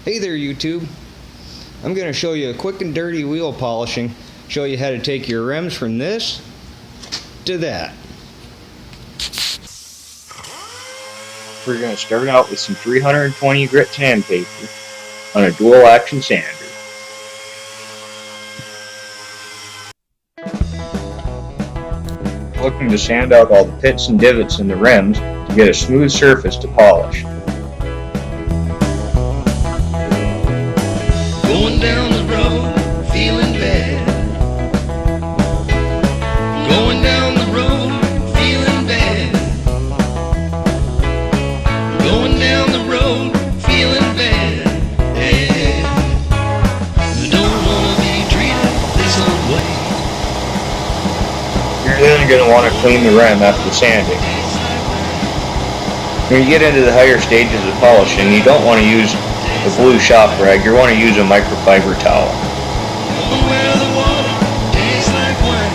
Hey there YouTube. I'm going to show you a quick and dirty wheel polishing. Show you how to take your rims from this to that. We're going to start out with some 320 grit sandpaper on a dual action sander. Looking to sand out all the pits and divots in the rims to get a smooth surface to polish. Going down the road, feeling bad. Going down the road, feeling bad. Going down the road, feeling bad. Yeah. You don't wanna be treated this old way. You're then going to want to clean the rim after sanding. When you get into the higher stages of polishing, you don't want to use a blue shop rag, you want to use a microfiber towel. Where the water tastes like wine.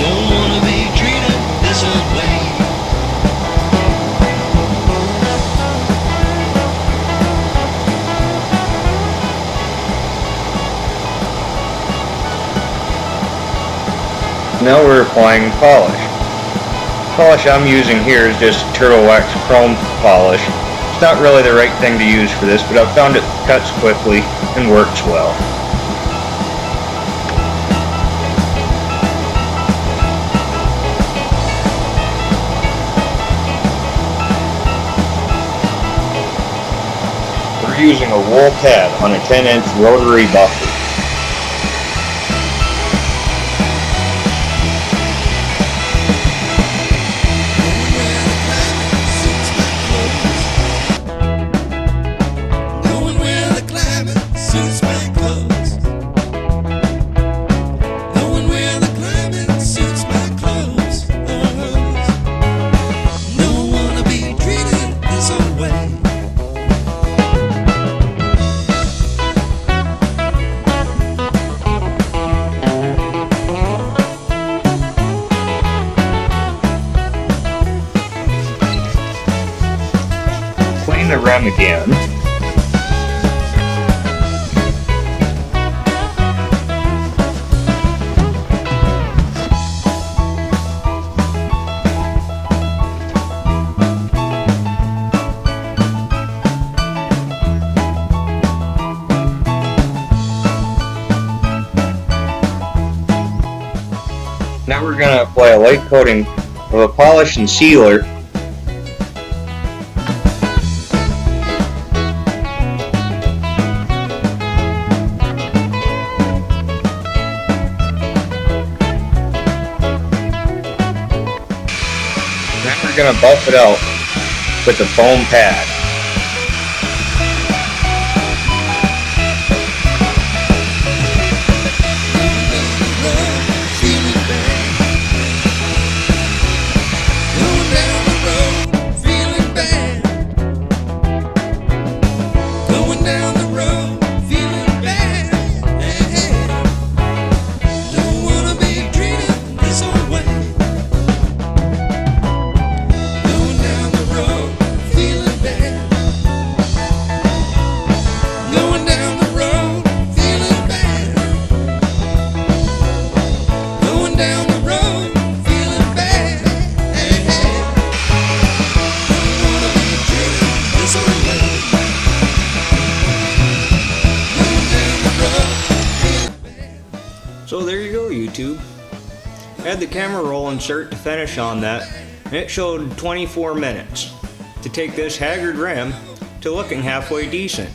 Don't wanna be treated this old way. Now we're applying polish. The polish I'm using here is just turtle wax chrome polish. It's not really the right thing to use for this, but I've found it cuts quickly and works well. We're using a wool pad on a 10-inch rotary buffer. Clean the rim again. Now we're going to apply a light coating of a polish and sealer . Then we're going to buff it out with a foam pad. So there you go YouTube. I had the camera roll insert to finish on that, and it showed 24 minutes to take this haggard rim to looking halfway decent.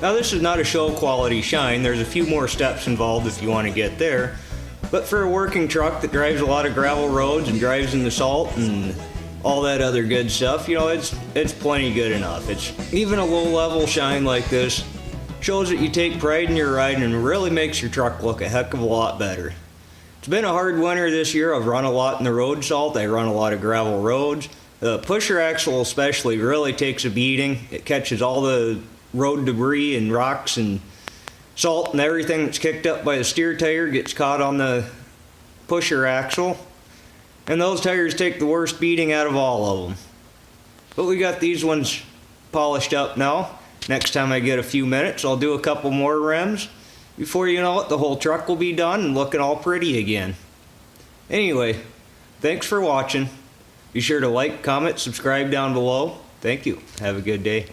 Now this is not a show quality shine, there's a few more steps involved if you want to get there, but for a working truck that drives a lot of gravel roads and drives in the salt and all that other good stuff, you know, it's plenty good enough. It's even a low level shine like this shows that you take pride in your ride and really makes your truck look a heck of a lot better. It's been a hard winter this year. I've run a lot in the road salt. I run a lot of gravel roads. The pusher axle especially really takes a beating. It catches all the road debris and rocks and salt and everything that's kicked up by the steer tire gets caught on the pusher axle. And those tires take the worst beating out of all of them. But we got these ones polished up now. Next time I get a few minutes, I'll do a couple more rims. Before you know it, the whole truck will be done and looking all pretty again. Anyway, thanks for watching. Be sure to like, comment, subscribe down below. Thank you. Have a good day.